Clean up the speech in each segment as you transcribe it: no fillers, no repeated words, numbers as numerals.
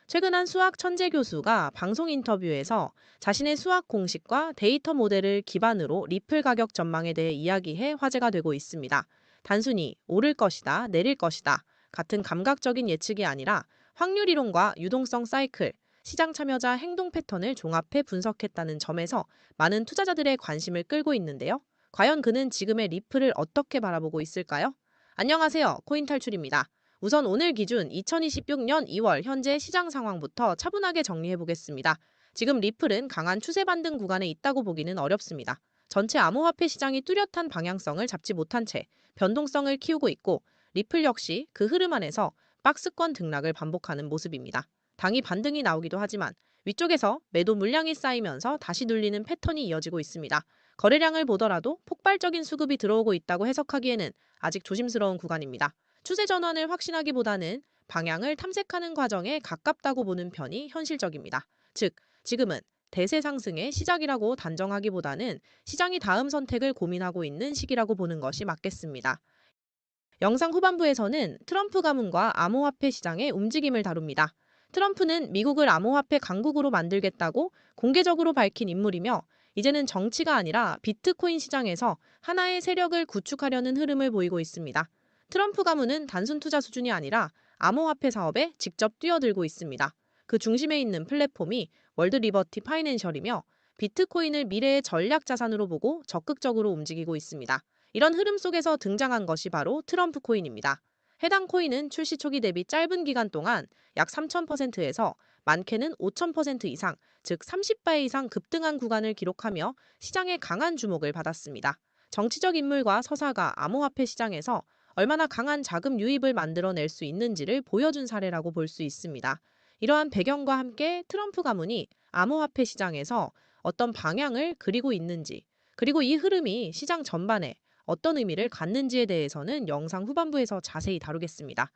최근 한 수학 천재 교수가 방송 인터뷰에서 자신의 수학 공식과 데이터 모델을 기반으로 리플 가격 전망에 대해 이야기해 화제가 되고 있습니다. 단순히 오를 것이다, 내릴 것이다 같은 감각적인 예측이 아니라 확률 이론과 유동성 사이클, 시장 참여자 행동 패턴을 종합해 분석했다는 점에서 많은 투자자들의 관심을 끌고 있는데요. 과연 그는 지금의 리플을 어떻게 바라보고 있을까요? 안녕하세요. 코인 탈출입니다. 우선 오늘 기준 2026년 2월 현재 시장 상황부터 차분하게 정리해 보겠습니다. 지금 리플은 강한 추세 반등 구간에 있다고 보기는 어렵습니다. 전체 암호화폐 시장이 뚜렷한 방향성을 잡지 못한 채 변동성을 키우고 있고, 리플 역시 그 흐름 안에서 박스권 등락을 반복하는 모습입니다. 당이 반등이 나오기도 하지만 위쪽에서 매도 물량이 쌓이면서 다시 눌리는 패턴이 이어지고 있습니다. 거래량을 보더라도 폭발적인 수급이 들어오고 있다고 해석하기에는 아직 조심스러운 구간입니다. 추세 전환을 확신하기보다는 방향을 탐색하는 과정에 가깝다고 보는 편이 현실적입니다. 즉, 지금은 대세 상승의 시작이라고 단정하기보다는 시장이 다음 선택을 고민하고 있는 시기라고 보는 것이 맞겠습니다. 영상 후반부에서는 트럼프 가문과 암호화폐 시장의 움직임을 다룹니다. 트럼프는 미국을 암호화폐 강국으로 만들겠다고 공개적으로 밝힌 인물이며, 이제는 정치가 아니라 비트코인 시장에서 하나의 세력을 구축하려는 흐름을 보이고 있습니다. 트럼프 가문은 단순 투자 수준이 아니라 암호화폐 사업에 직접 뛰어들고 있습니다. 그 중심에 있는 플랫폼이 월드 리버티 파이낸셜이며, 비트코인을 미래의 전략 자산으로 보고 적극적으로 움직이고 있습니다. 이런 흐름 속에서 등장한 것이 바로 트럼프 코인입니다. 해당 코인은 출시 초기 대비 짧은 기간 동안 약 3000%에서 많게는 5000% 이상, 즉 30배 이상 급등한 구간을 기록하며 시장의 강한 주목을 받았습니다. 정치적 인물과 서사가 암호화폐 시장에서 얼마나 강한 자금 유입을 만들어낼 수 있는지를 보여준 사례라고 볼 수 있습니다. 이러한 배경과 함께 트럼프 가문이 암호화폐 시장에서 어떤 방향을 그리고 있는지, 그리고 이 흐름이 시장 전반에 어떤 의미를 갖는지에 대해서는 영상 후반부에서 자세히 다루겠습니다.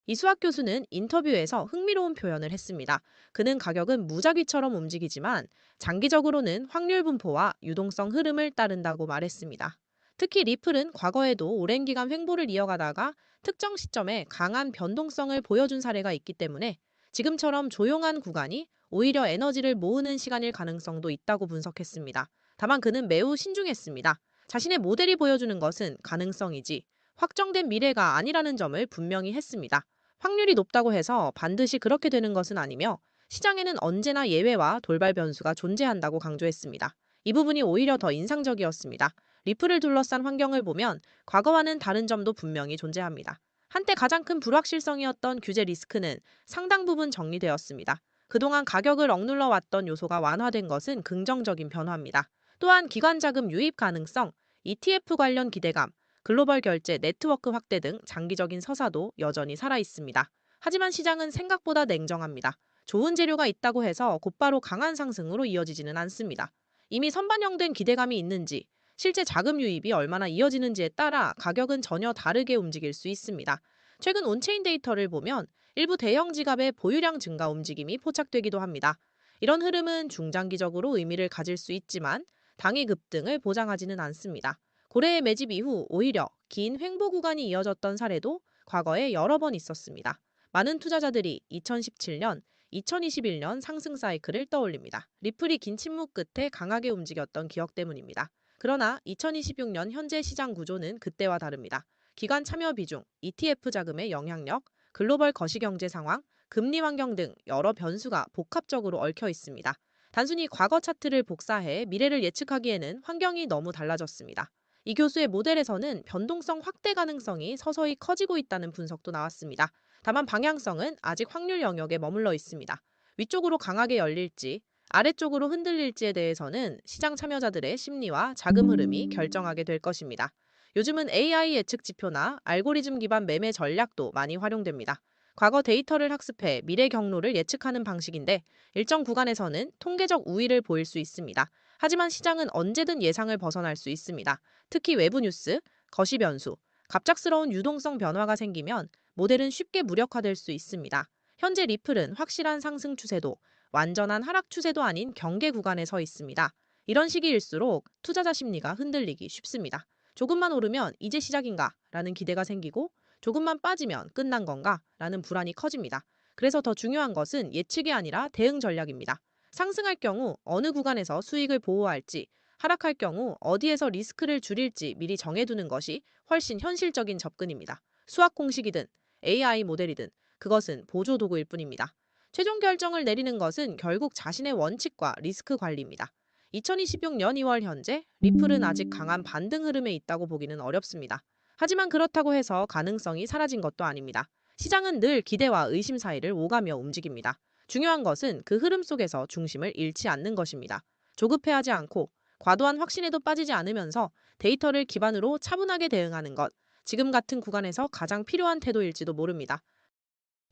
이수학 교수는 인터뷰에서 흥미로운 표현을 했습니다. 그는 가격은 무작위처럼 움직이지만 장기적으로는 확률 분포와 유동성 흐름을 따른다고 말했습니다. 특히 리플은 과거에도 오랜 기간 횡보를 이어가다가 특정 시점에 강한 변동성을 보여준 사례가 있기 때문에 지금처럼 조용한 구간이 오히려 에너지를 모으는 시간일 가능성도 있다고 분석했습니다. 다만 그는 매우 신중했습니다. 자신의 모델이 보여주는 것은 가능성이지 확정된 미래가 아니라는 점을 분명히 했습니다. 확률이 높다고 해서 반드시 그렇게 되는 것은 아니며, 시장에는 언제나 예외와 돌발 변수가 존재한다고 강조했습니다. 이 부분이 오히려 더 인상적이었습니다. 리플을 둘러싼 환경을 보면 과거와는 다른 점도 분명히 존재합니다. 한때 가장 큰 불확실성이었던 규제 리스크는 상당 부분 정리되었습니다. 그동안 가격을 억눌러 왔던 요소가 완화된 것은 긍정적인 변화입니다. 또한 기관 자금 유입 가능성, ETF 관련 기대감, 글로벌 결제 네트워크 확대 등 장기적인 서사도 여전히 살아 있습니다. 하지만 시장은 생각보다 냉정합니다. 좋은 재료가 있다고 해서 곧바로 강한 상승으로 이어지지는 않습니다. 이미 선반영된 기대감이 있는지, 실제 자금 유입이 얼마나 이어지는지에 따라 가격은 전혀 다르게 움직일 수 있습니다. 최근 온체인 데이터를 보면 일부 대형 지갑의 보유량 증가 움직임이 포착되기도 합니다. 이런 흐름은 중장기적으로 의미를 가질 수 있지만 당일 급등을 보장하지는 않습니다. 고래의 매집 이후 오히려 긴 횡보 구간이 이어졌던 사례도 과거에 여러 번 있었습니다. 많은 투자자들이 2017년, 2021년 상승 사이클을 떠올립니다. 리플이 긴 침묵 끝에 강하게 움직였던 기억 때문입니다. 그러나 2026년 현재 시장 구조는 그때와 다릅니다. 기관 참여 비중, ETF 자금의 영향력, 글로벌 거시경제 상황, 금리 환경 등 여러 변수가 복합적으로 얽혀 있습니다. 단순히 과거 차트를 복사해 미래를 예측하기에는 환경이 너무 달라졌습니다. 이 교수의 모델에서는 변동성 확대 가능성이 서서히 커지고 있다는 분석도 나왔습니다. 다만 방향성은 아직 확률 영역에 머물러 있습니다. 위쪽으로 강하게 열릴지, 아래쪽으로 흔들릴지에 대해서는 시장 참여자들의 심리와 자금 흐름이 결정하게 될 것입니다. 요즘은 AI 예측 지표나 알고리즘 기반 매매 전략도 많이 활용됩니다. 과거 데이터를 학습해 미래 경로를 예측하는 방식인데, 일정 구간에서는 통계적 우위를 보일 수 있습니다. 하지만 시장은 언제든 예상을 벗어날 수 있습니다. 특히 외부 뉴스, 거시 변수, 갑작스러운 유동성 변화가 생기면 모델은 쉽게 무력화될 수 있습니다. 현재 리플은 확실한 상승 추세도 완전한 하락 추세도 아닌 경계 구간에 서 있습니다. 이런 시기일수록 투자자 심리가 흔들리기 쉽습니다. 조금만 오르면 이제 시작인가 라는 기대가 생기고, 조금만 빠지면 끝난 건가? 라는 불안이 커집니다. 그래서 더 중요한 것은 예측이 아니라 대응 전략입니다. 상승할 경우 어느 구간에서 수익을 보호할지, 하락할 경우 어디에서 리스크를 줄일지 미리 정해두는 것이 훨씬 현실적인 접근입니다. 수학 공식이든 AI 모델이든 그것은 보조 도구일 뿐입니다. 최종 결정을 내리는 것은 결국 자신의 원칙과 리스크 관리입니다. 2026년 2월 현재 리플은 아직 강한 반등 흐름에 있다고 보기는 어렵습니다. 하지만 그렇다고 해서 가능성이 사라진 것도 아닙니다. 시장은 늘 기대와 의심 사이를 오가며 움직입니다. 중요한 것은 그 흐름 속에서 중심을 잃지 않는 것입니다. 조급해하지 않고 과도한 확신에도 빠지지 않으면서 데이터를 기반으로 차분하게 대응하는 것, 지금 같은 구간에서 가장 필요한 태도일지도 모릅니다.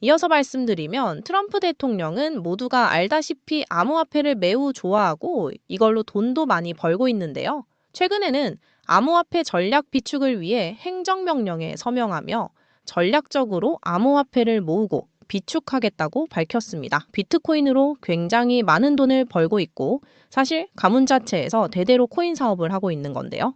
이어서 말씀드리면 트럼프 대통령은 모두가 알다시피 암호화폐를 매우 좋아하고 이걸로 돈도 많이 벌고 있는데요. 최근에는 암호화폐 전략 비축을 위해 행정명령에 서명하며 전략적으로 암호화폐를 모으고 비축하겠다고 밝혔습니다. 비트코인으로 굉장히 많은 돈을 벌고 있고 사실 가문 자체에서 대대로 코인 사업을 하고 있는 건데요.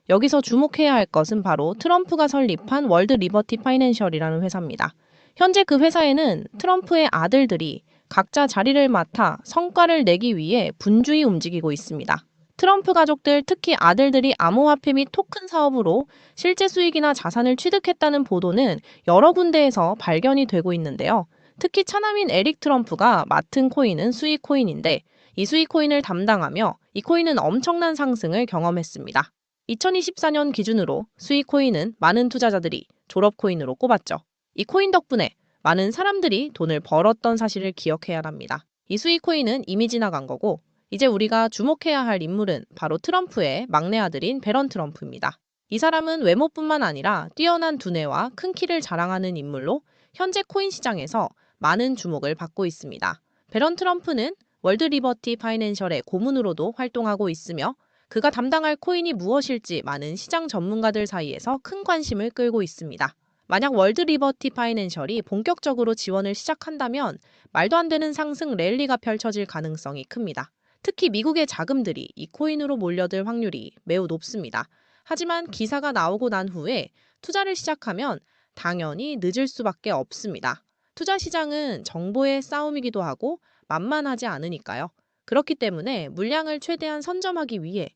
여기서 주목해야 할 것은 바로 트럼프가 설립한 월드 리버티 파이낸셜이라는 회사입니다. 현재 그 회사에는 트럼프의 아들들이 각자 자리를 맡아 성과를 내기 위해 분주히 움직이고 있습니다. 트럼프 가족들, 특히 아들들이 암호화폐 및 토큰 사업으로 실제 수익이나 자산을 취득했다는 보도는 여러 군데에서 발견이 되고 있는데요. 특히 차남인 에릭 트럼프가 맡은 코인은 수익 코인인데 이 수익 코인을 담당하며 이 코인은 엄청난 상승을 경험했습니다. 2024년 기준으로 수익 코인은 많은 투자자들이 졸업 코인으로 꼽았죠. 이 코인 덕분에 많은 사람들이 돈을 벌었던 사실을 기억해야 합니다. 이 수익 코인은 이미 지나간 거고 이제 우리가 주목해야 할 인물은 바로 트럼프의 막내 아들인 베런 트럼프입니다. 이 사람은 외모뿐만 아니라 뛰어난 두뇌와 큰 키를 자랑하는 인물로 현재 코인 시장에서 많은 주목을 받고 있습니다. 베런 트럼프는 월드 리버티 파이낸셜의 고문으로도 활동하고 있으며 그가 담당할 코인이 무엇일지 많은 시장 전문가들 사이에서 큰 관심을 끌고 있습니다. 만약 월드 리버티 파이낸셜이 본격적으로 지원을 시작한다면 말도 안 되는 상승 랠리가 펼쳐질 가능성이 큽니다. 특히 미국의 자금들이 이 코인으로 몰려들 확률이 매우 높습니다. 하지만 기사가 나오고 난 후에 투자를 시작하면 당연히 늦을 수밖에 없습니다. 투자 시장은 정보의 싸움이기도 하고 만만하지 않으니까요. 그렇기 때문에 물량을 최대한 선점하기 위해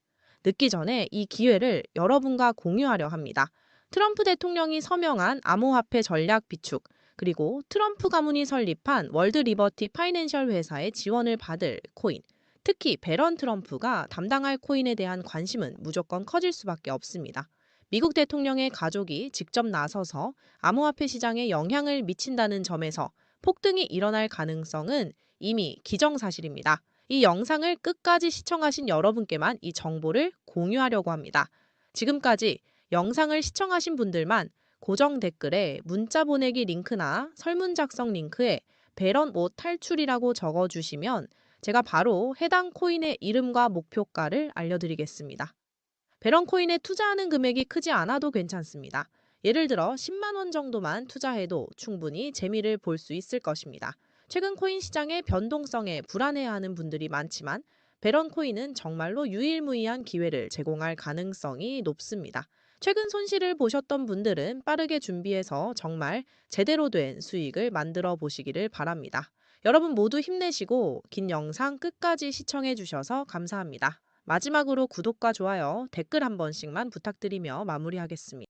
늦기 전에 이 기회를 여러분과 공유하려 합니다. 트럼프 대통령이 서명한 암호화폐 전략 비축, 그리고 트럼프 가문이 설립한 월드 리버티 파이낸셜 회사의 지원을 받을 코인, 특히 베런 트럼프가 담당할 코인에 대한 관심은 무조건 커질 수밖에 없습니다. 미국 대통령의 가족이 직접 나서서 암호화폐 시장에 영향을 미친다는 점에서 폭등이 일어날 가능성은 이미 기정사실입니다. 이 영상을 끝까지 시청하신 여러분께만 이 정보를 공유하려고 합니다. 지금까지 영상을 시청하신 분들만 고정 댓글에 문자 보내기 링크나 설문 작성 링크에 배런 옷 탈출이라고 적어주시면 제가 바로 해당 코인의 이름과 목표가를 알려드리겠습니다. 배런 코인에 투자하는 금액이 크지 않아도 괜찮습니다. 예를 들어 10만 원 정도만 투자해도 충분히 재미를 볼 수 있을 것입니다. 최근 코인 시장의 변동성에 불안해하는 분들이 많지만 배런 코인은 정말로 유일무이한 기회를 제공할 가능성이 높습니다. 최근 손실을 보셨던 분들은 빠르게 준비해서 정말 제대로 된 수익을 만들어 보시기를 바랍니다. 여러분 모두 힘내시고 긴 영상 끝까지 시청해 주셔서 감사합니다. 마지막으로 구독과 좋아요, 댓글 한 번씩만 부탁드리며 마무리하겠습니다.